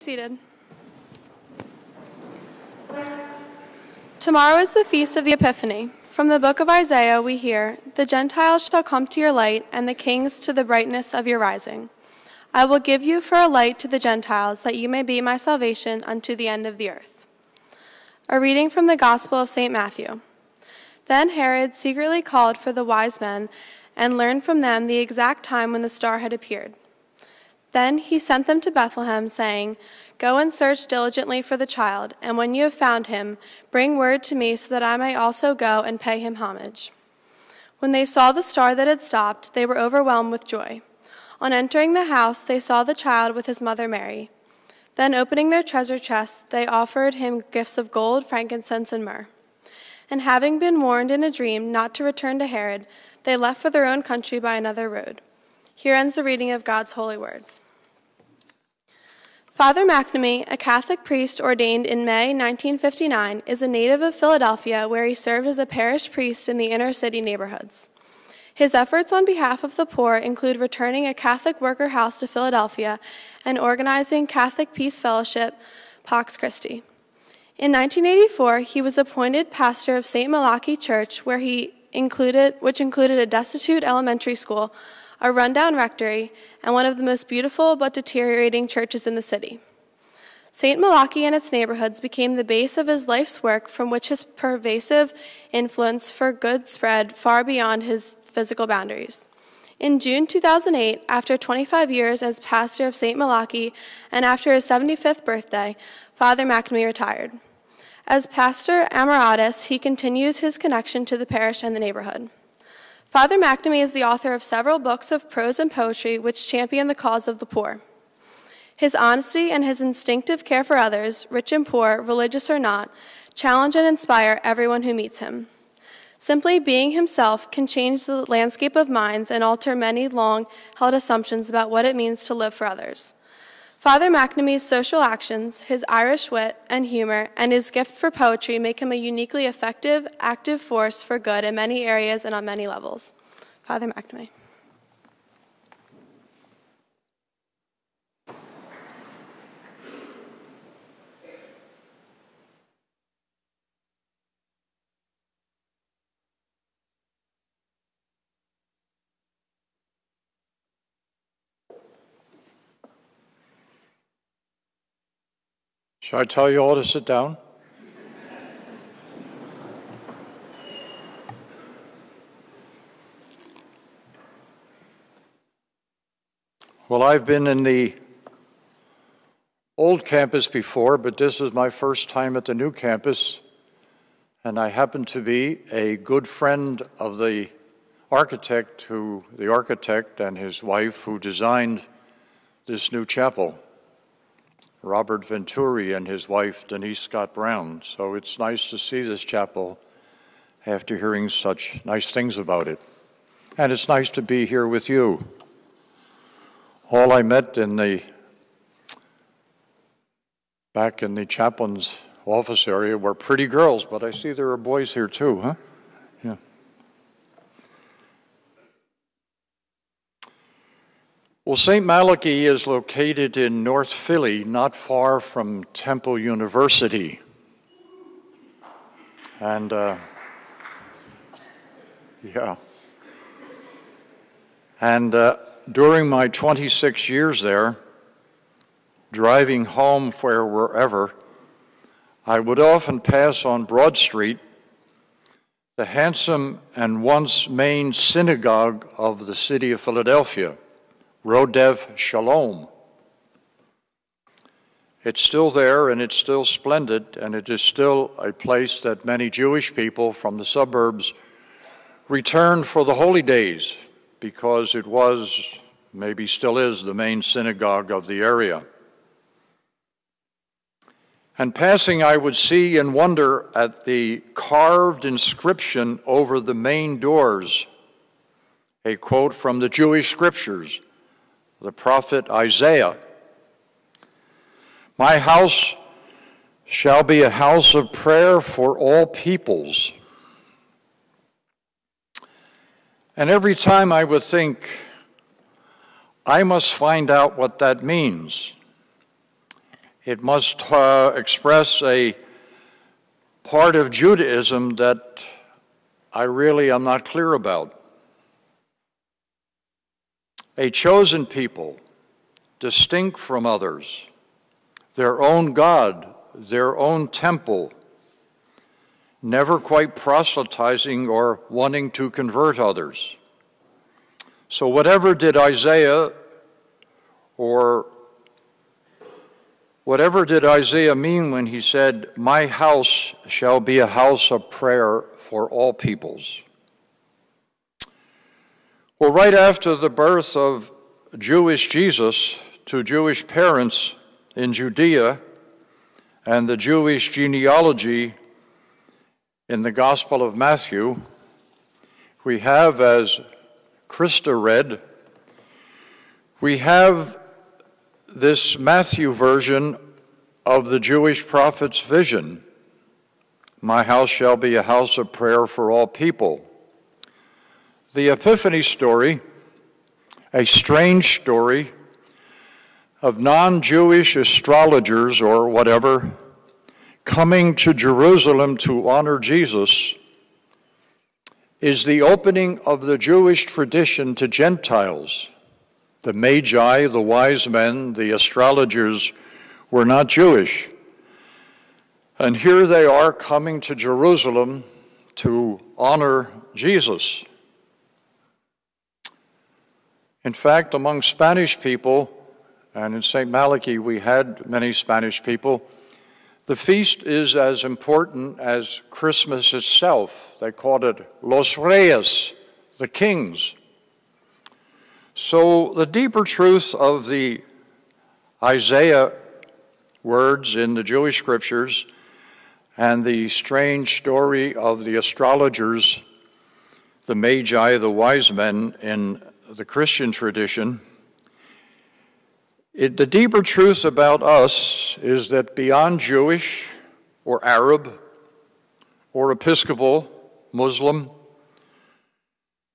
Seated. Tomorrow is the feast of the Epiphany. From the book of Isaiah we hear, "The Gentiles shall come to your light, and the kings to the brightness of your rising. I will give you for a light to the Gentiles, that you may be my salvation unto the end of the earth." A reading from the Gospel of St. Matthew. Then Herod secretly called for the wise men and learned from them the exact time when the star had appeared. Then he sent them to Bethlehem, saying, "Go and search diligently for the child, and when you have found him, bring word to me so that I may also go and pay him homage." When they saw the star that had stopped, they were overwhelmed with joy. On entering the house, they saw the child with his mother Mary. Then opening their treasure chests, they offered him gifts of gold, frankincense, and myrrh. And having been warned in a dream not to return to Herod, they left for their own country by another road. Here ends the reading of God's holy word. Father McNamee, a Catholic priest ordained in May 1959, is a native of Philadelphia, where he served as a parish priest in the inner city neighborhoods. His efforts on behalf of the poor include returning a Catholic worker house to Philadelphia and organizing Catholic Peace Fellowship, Pax Christi. In 1984, he was appointed pastor of St. Malachi Church, which included a destitute elementary school, a rundown rectory, and one of the most beautiful but deteriorating churches in the city. St. Malachi and its neighborhoods became the base of his life's work, from which his pervasive influence for good spread far beyond his physical boundaries. In June 2008, after 25 years as pastor of St. Malachi and after his 75th birthday, Father McNamee retired. As pastor emeritus, he continues his connection to the parish and the neighborhood. Father McNamee is the author of several books of prose and poetry which champion the cause of the poor. His honesty and his instinctive care for others, rich and poor, religious or not, challenge and inspire everyone who meets him. Simply being himself can change the landscape of minds and alter many long-held assumptions about what it means to live for others. Father McNamee's social actions, his Irish wit and humor, and his gift for poetry make him a uniquely effective, active force for good in many areas and on many levels. Father McNamee. Shall I tell you all to sit down? Well, I've been in the old campus before, but this is my first time at the new campus, and I happen to be a good friend of the architect and his wife who designed this new chapel, Robert Venturi, and his wife, Denise Scott Brown. So it's nice to see this chapel after hearing such nice things about it. And it's nice to be here with you. All I met back in the chaplain's office area were pretty girls, but I see there are boys here too, huh? Yeah. Well, St. Malachi is located in North Philly, not far from Temple University. And, during my 26 years there, driving home wherever, I would often pass on Broad Street, the handsome and once main synagogue of the city of Philadelphia, Rodev Shalom. It's still there, and it's still splendid, and it is still a place that many Jewish people from the suburbs return for the holy days, because it was, maybe still is, the main synagogue of the area. And passing, I would see and wonder at the carved inscription over the main doors, a quote from the Jewish scriptures, the prophet Isaiah. "My house shall be a house of prayer for all peoples." And every time I would think, I must find out what that means. It must express a part of Judaism that I really am not clear about. A chosen people, distinct from others, their own God, their own temple, never quite proselytizing or wanting to convert others. So whatever did Isaiah mean when he said, "My house shall be a house of prayer for all peoples"? Well, right after the birth of Jewish Jesus to Jewish parents in Judea and the Jewish genealogy in the Gospel of Matthew, we have, as Krista read, we have this Matthew version of the Jewish prophet's vision. My house shall be a house of prayer for all people. The Epiphany story, a strange story of non-Jewish astrologers or whatever coming to Jerusalem to honor Jesus, is the opening of the Jewish tradition to Gentiles. The Magi, the wise men, the astrologers were not Jewish. And here they are coming to Jerusalem to honor Jesus. In fact, among Spanish people, and in St. Malachi we had many Spanish people, the feast is as important as Christmas itself. They called it Los Reyes, the kings. So the deeper truth of the Isaiah words in the Jewish scriptures and the strange story of the astrologers, the Magi, the wise men in the Christian tradition, the deeper truth about us is that beyond Jewish or Arab or Episcopal, Muslim,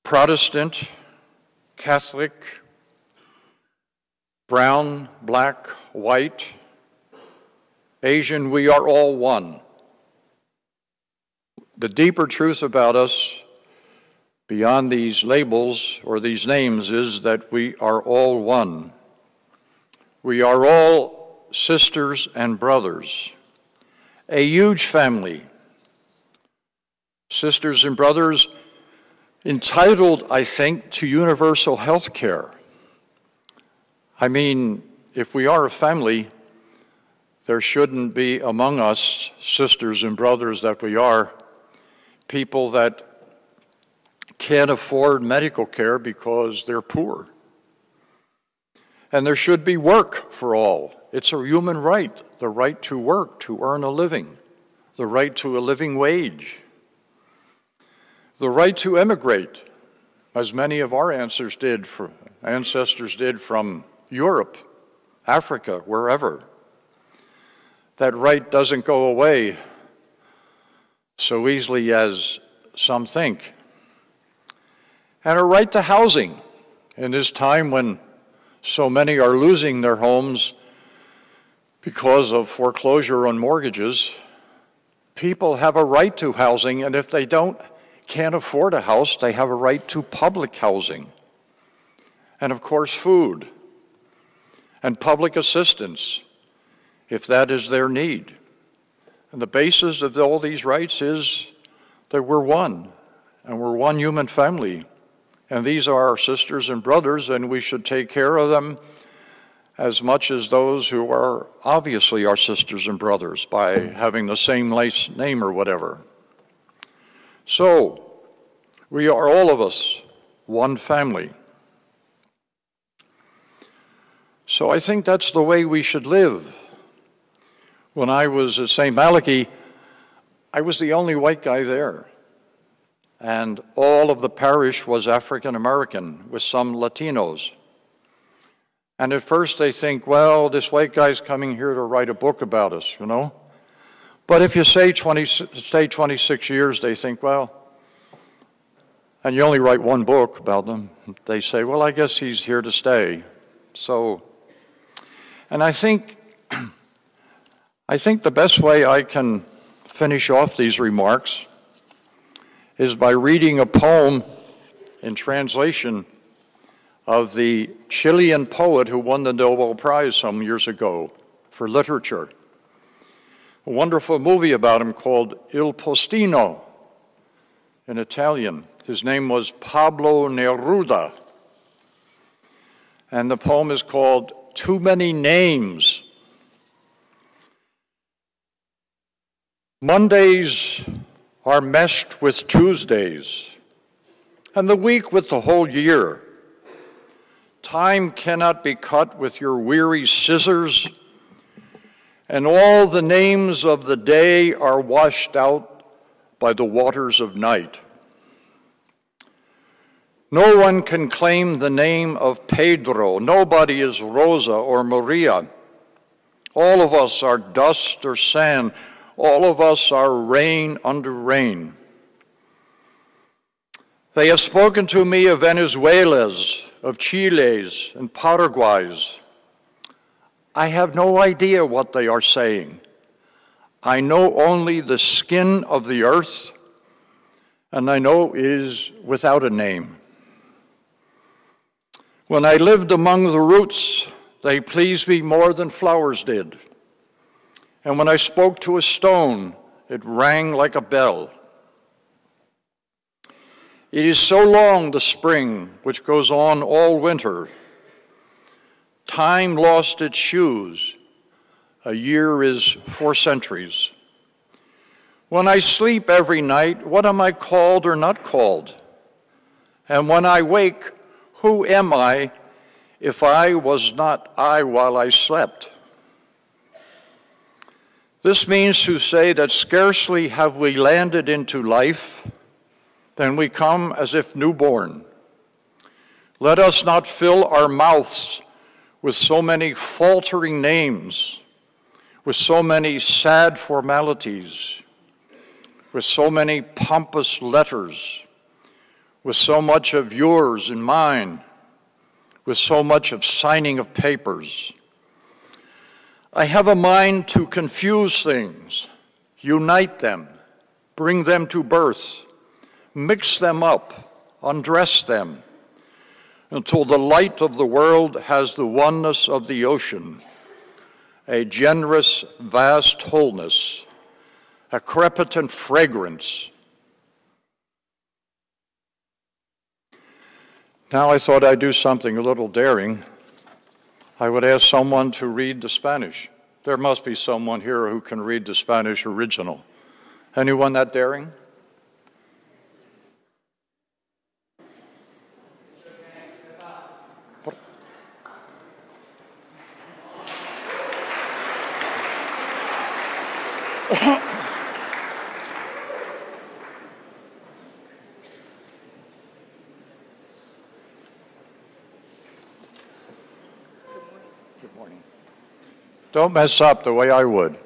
Protestant, Catholic, brown, black, white, Asian, we are all one. The deeper truth about us beyond these labels or these names is that we are all one. We are all sisters and brothers, a huge family. Sisters and brothers entitled, I think, to universal health care. I mean, if we are a family, there shouldn't be among us, sisters and brothers that we are, people that can't afford medical care because they're poor. And there should be work for all. It's a human right, the right to work, to earn a living, the right to a living wage, the right to emigrate, as many of our ancestors did from Europe, Africa, wherever. That right doesn't go away so easily as some think. And a right to housing in this time when so many are losing their homes because of foreclosure on mortgages. People have a right to housing, and if they can't afford a house, they have a right to public housing. And of course, food and public assistance, if that is their need. And the basis of all these rights is that we're one, and we're one human family. And these are our sisters and brothers, and we should take care of them as much as those who are obviously our sisters and brothers by having the same last name or whatever. So, we are all of us one family. So I think that's the way we should live. When I was at St. Malachi, I was the only white guy there. And all of the parish was African American with some Latinos. And at first they think, well, this white guy's coming here to write a book about us, you know. But if you stay 26 years, they think, well, and you only write one book about them, they say, well, I guess he's here to stay. So, and I think I think the best way I can finish off these remarks is by reading a poem in translation of the Chilean poet who won the Nobel Prize some years ago for literature. A wonderful movie about him called Il Postino in Italian. His name was Pablo Neruda. And the poem is called Too Many Names. Mondays are meshed with Tuesdays, and the week with the whole year. Time cannot be cut with your weary scissors, and all the names of the day are washed out by the waters of night. No one can claim the name of Pedro. Nobody is Rosa or Maria. All of us are dust or sand. All of us are rain under rain. They have spoken to me of Venezuela's, of Chile's, and Paraguay's. I have no idea what they are saying. I know only the skin of the earth, and I know it is without a name. When I lived among the roots, they pleased me more than flowers did. And when I spoke to a stone, it rang like a bell. It is so long, the spring, which goes on all winter. Time lost its shoes. A year is 4 centuries. When I sleep every night, what am I called or not called? And when I wake, who am I if I was not I while I slept? This means to say that scarcely have we landed into life, then we come as if newborn. Let us not fill our mouths with so many faltering names, with so many sad formalities, with so many pompous letters, with so much of yours and mine, with so much of signing of papers. I have a mind to confuse things, unite them, bring them to birth, mix them up, undress them, until the light of the world has the oneness of the ocean, a generous, vast wholeness, a crepitant fragrance. Now I thought I'd do something a little daring. I would ask someone to read the Spanish. There must be someone here who can read the Spanish original. Anyone that daring? Don't mess up the way I would.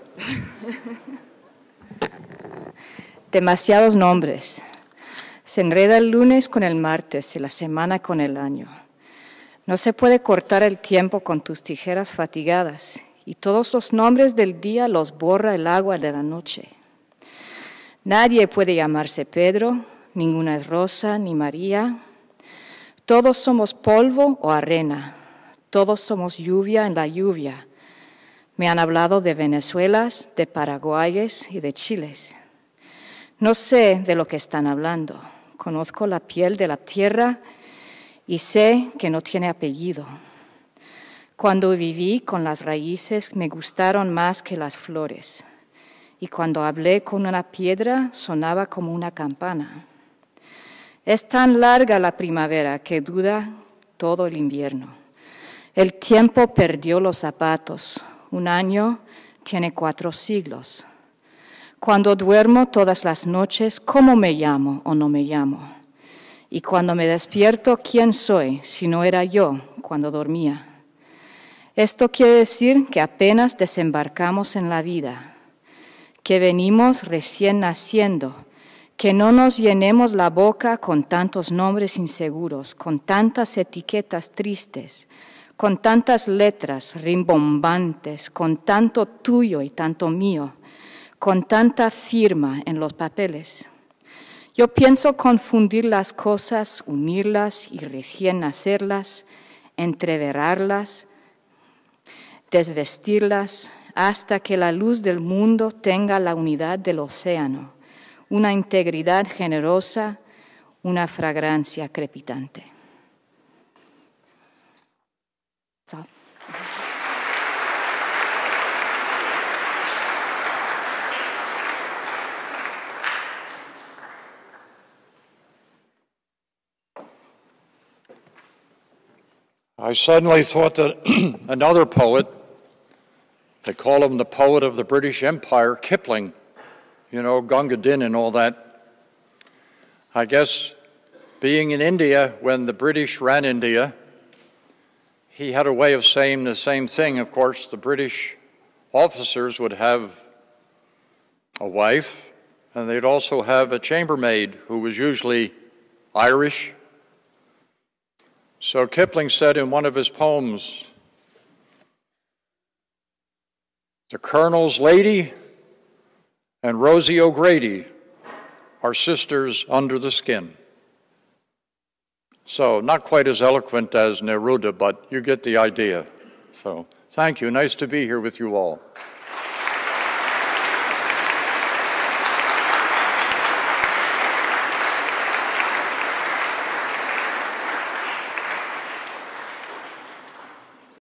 Demasiados nombres. Se enreda el lunes con el martes y la semana con el año. No se puede cortar el tiempo con tus tijeras fatigadas y todos los nombres del día los borra el agua de la noche. Nadie puede llamarse Pedro, ninguna es Rosa ni María. Todos somos polvo o arena. Todos somos lluvia en la lluvia. Me han hablado de Venezuelas, de Paraguayes y de Chiles. No sé de lo que están hablando. Conozco la piel de la tierra y sé que no tiene apellido. Cuando viví con las raíces me gustaron más que las flores. Y cuando hablé con una piedra sonaba como una campana. Es tan larga la primavera que dura todo el invierno. El tiempo perdió los zapatos. Un año tiene 4 siglos. Cuando duermo todas las noches, ¿cómo me llamo o no me llamo? Y cuando me despierto, ¿quién soy si no era yo cuando dormía? Esto quiere decir que apenas desembarcamos en la vida, que venimos recién naciendo, que no nos llenemos la boca con tantos nombres inseguros, con tantas etiquetas tristes, con tantas letras rimbombantes, con tanto tuyo y tanto mío, con tanta firma en los papeles. Yo pienso confundir las cosas, unirlas y recién hacerlas, entreverarlas, desvestirlas, hasta que la luz del mundo tenga la unidad del océano, una integridad generosa, una fragancia crepitante. That's all. I suddenly thought that another poet, they call him the poet of the British Empire, Kipling, you know, Gunga Din and all that. I guess being in India when the British ran India, he had a way of saying the same thing. Of course, the British officers would have a wife, and they'd also have a chambermaid who was usually Irish. So Kipling said in one of his poems, "The Colonel's lady and Rosie O'Grady are sisters under the skin." So not quite as eloquent as Neruda, but you get the idea. So thank you. Nice to be here with you all.